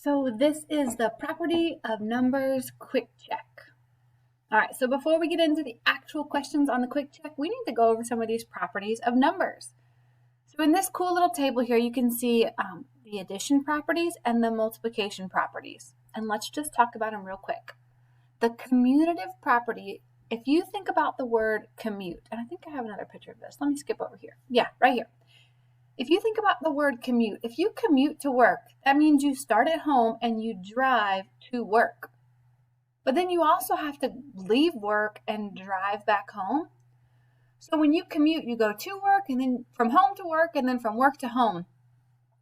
So this is the property of numbers quick check. All right, so before we get into the actual questions on the quick check, we need to go over some of these properties of numbers. So in this cool little table here, you can see the addition properties and the multiplication properties. And let's just talk about them real quick. The commutative property, if you think about the word commute, and I think I have another picture of this. Let me skip over here. Yeah, right here. If you think about the word commute, if you commute to work, that means you start at home and you drive to work. But then you also have to leave work and drive back home. So when you commute, you go to work and then from home to work and then from work to home.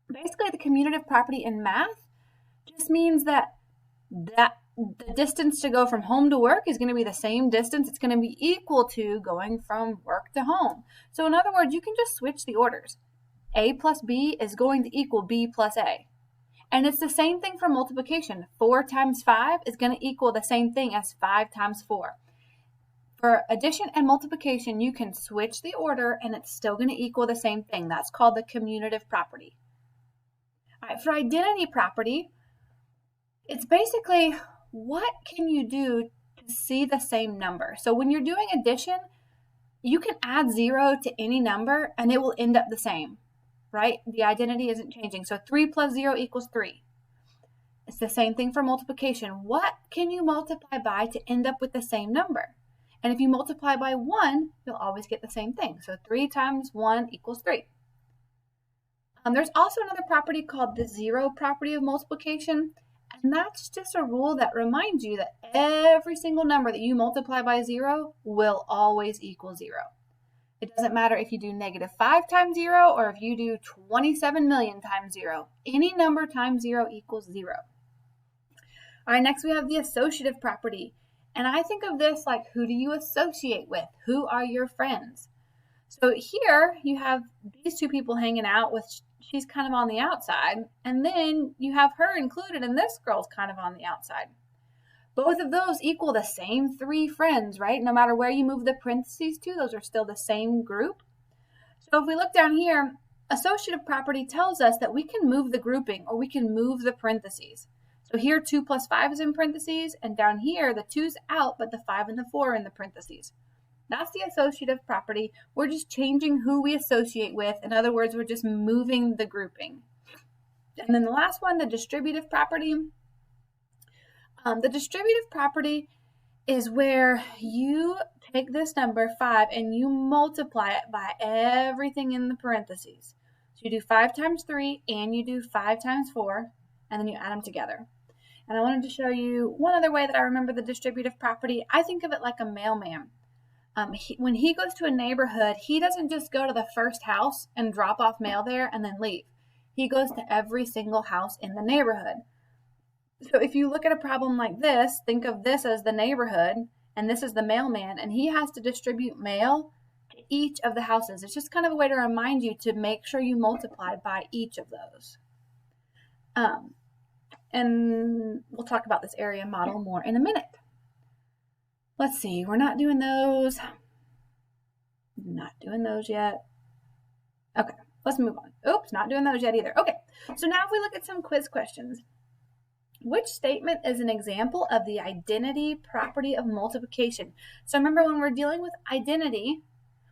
Basically, the commutative property in math just means that the distance to go from home to work is going to be the same distance. It's going to be equal to going from work to home. So in other words, you can just switch the orders. A plus B is going to equal B plus A. And it's the same thing for multiplication. 4 times 5 is going to equal the same thing as 5 times 4. For addition and multiplication, you can switch the order and it's still going to equal the same thing. That's called the commutative property. All right, for identity property, it's basically what can you do to see the same number. So when you're doing addition, you can add 0 to any number and it will end up the same. Right? The identity isn't changing. So 3 plus 0 equals 3. It's the same thing for multiplication. What can you multiply by to end up with the same number? And if you multiply by 1, you'll always get the same thing. So 3 times 1 equals 3. There's also another property called the zero property of multiplication. And that's just a rule that reminds you that every single number that you multiply by 0 will always equal 0. It doesn't matter if you do -5 times 0 or if you do 27 million times 0. Any number times 0 equals 0. All right, next we have the associative property. And I think of this like, who do you associate with? Who are your friends? So here you have these two people hanging out with, she's kind of on the outside. And then you have her included and this girl's kind of on the outside. Both of those equal the same 3 friends, right? No matter where you move the parentheses to, those are still the same group. So if we look down here, associative property tells us that we can move the grouping or we can move the parentheses. So here 2 plus 5 is in parentheses, and down here the 2's out, but the 5 and the 4 are in the parentheses. That's the associative property. We're just changing who we associate with. In other words, we're just moving the grouping. And then the last one, the distributive property. The distributive property is where you take this number 5 and you multiply it by everything in the parentheses. So you do 5 times 3 and you do 5 times 4 and then you add them together. And I wanted to show you one other way that I remember the distributive property. I think of it like a mailman. When he goes to a neighborhood, he doesn't just go to the first house and drop off mail there and then leave. He goes to every single house in the neighborhood. So if you look at a problem like this, think of this as the neighborhood, and this is the mailman, and he has to distribute mail to each of the houses. It's just kind of a way to remind you to make sure you multiply by each of those. And we'll talk about this area model more in a minute. Let's see, we're not doing those. Not doing those yet. Okay, let's move on. Oops, not doing those yet either. Okay, so now if we look at some quiz questions. Which statement is an example of the identity property of multiplication? So remember, when we're dealing with identity,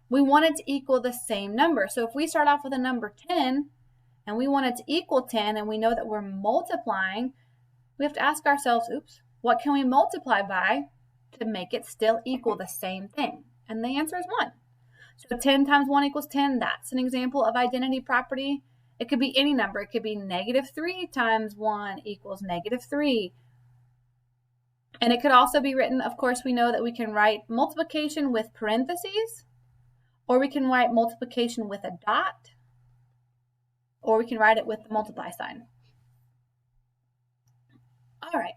we want it to equal the same number. So if we start off with a number 10 and we want it to equal 10 and we know that we're multiplying, we have to ask ourselves, what can we multiply by to make it still equal the same thing? And the answer is 1. So 10 times 1 equals 10. That's an example of identity property. It could be any number. It could be -3 times 1 equals -3. And it could also be written, of course, we know that we can write multiplication with parentheses, or we can write multiplication with a dot, or we can write it with the multiply sign. All right.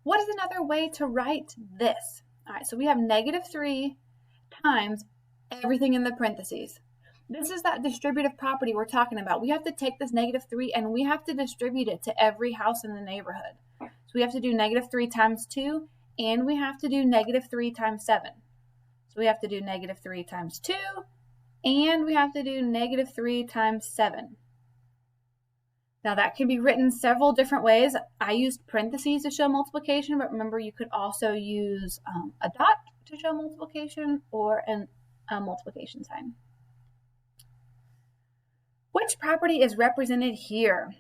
What is another way to write this? All right, so we have -3 times everything in the parentheses. This is that distributive property we're talking about. We have to take this -3 and we have to distribute it to every house in the neighborhood. So we have to do -3 times 2 and we have to do -3 times 7. So we have to do -3 times 2 and we have to do -3 times 7. Now that can be written several different ways. I used parentheses to show multiplication, but remember you could also use a dot to show multiplication or a multiplication sign. Which property is represented here?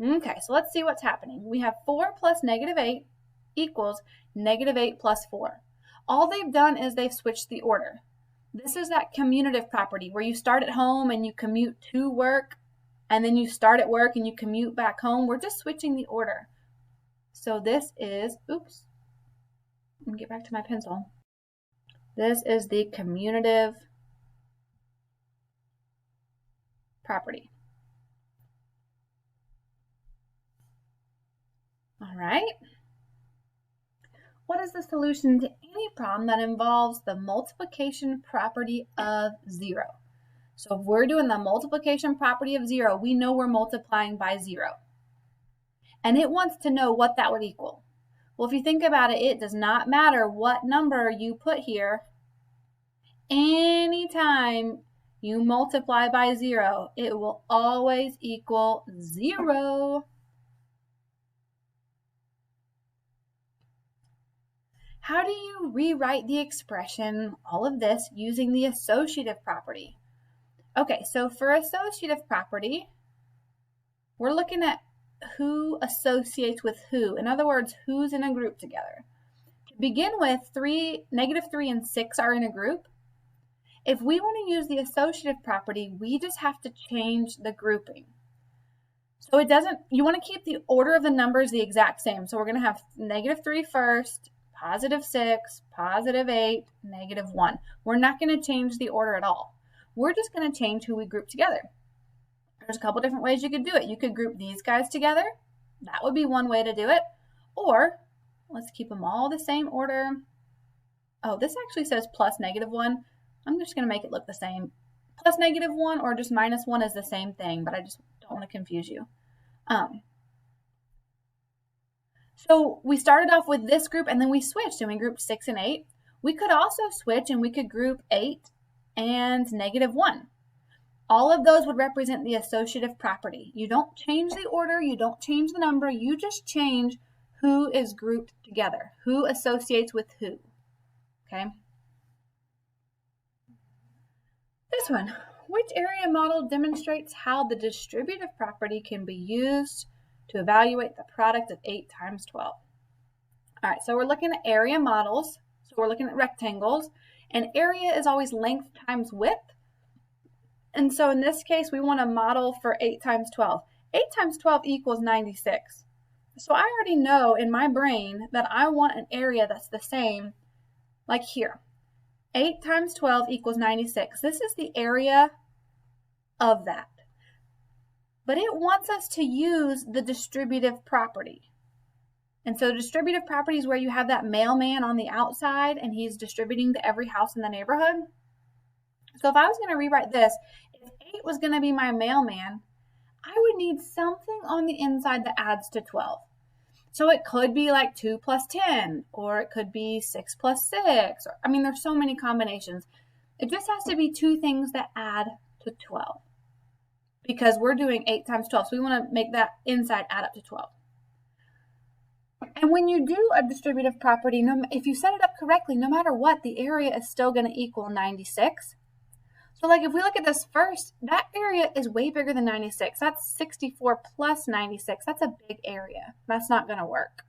Okay, so let's see what's happening. We have 4 plus negative 8 equals negative 8 plus 4. All they've done is they've switched the order. This is that commutative property where you start at home and you commute to work, and then you start at work and you commute back home. We're just switching the order. So this is, oops, let me get back to my pencil. This is the commutative property. All right. What is the solution to any problem that involves the multiplication property of 0? So if we're doing the multiplication property of 0, we know we're multiplying by 0. And it wants to know what that would equal. Well, if you think about it, it does not matter what number you put here. Anytime you multiply by 0, it will always equal 0. How do you rewrite the expression, all of this, using the associative property? Okay, so for associative property, we're looking at who associates with who. In other words, who's in a group together. To begin with, negative 3 and 6 are in a group. If we want to use the associative property, we just have to change the grouping. So you want to keep the order of the numbers the exact same. So we're going to have negative 3 first, positive 6, positive 8, negative 1. We're not going to change the order at all. We're just going to change who we group together. There's a couple different ways you could do it. You could group these guys together. That would be one way to do it. Or let's keep them all the same order. Oh, this actually says plus negative 1. I'm just going to make it look the same. Plus negative 1 or just minus 1 is the same thing, but I just don't want to confuse you. So we started off with this group and then we switched and we grouped 6 and 8. We could also switch and we could group 8 and negative 1. All of those would represent the associative property. You don't change the order, you don't change the number, you just change who is grouped together, who associates with who. Okay? This one, which area model demonstrates how the distributive property can be used to evaluate the product of 8 times 12? All right, so we're looking at area models. So we're looking at rectangles, and area is always length times width. And so in this case, we want to model for 8 times 12. 8 times 12 equals 96. So I already know in my brain that I want an area that's the same, like here. 8 times 12 equals 96. This is the area of that. But it wants us to use the distributive property. And so the distributive property is where you have that mailman on the outside and he's distributing to every house in the neighborhood. So if I was going to rewrite this, if 8 was going to be my mailman, I would need something on the inside that adds to 12. So it could be like 2 plus 10, or it could be 6 plus 6. Or, I mean, there's so many combinations. It just has to be 2 things that add to 12. Because we're doing 8 times 12, so we want to make that inside add up to 12. And when you do a distributive property, if you set it up correctly, no matter what, the area is still going to equal 96. So like if we look at this first, that area is way bigger than 96. That's 64 plus 96. That's a big area. That's not going to work.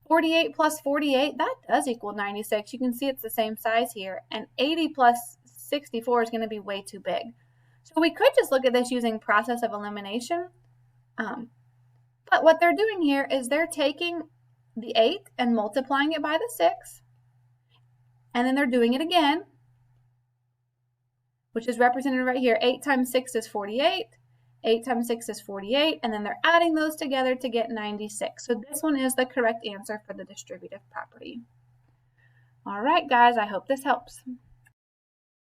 48 plus 48, that does equal 96. You can see it's the same size here. And 80 plus 64 is going to be way too big. So we could just look at this using process of elimination. But what they're doing here is they're taking the 8 and multiplying it by the 6. And then they're doing it again, which is represented right here. 8 times 6 is 48. 8 times 6 is 48. And then they're adding those together to get 96. So this one is the correct answer for the distributive property. All right, guys, I hope this helps.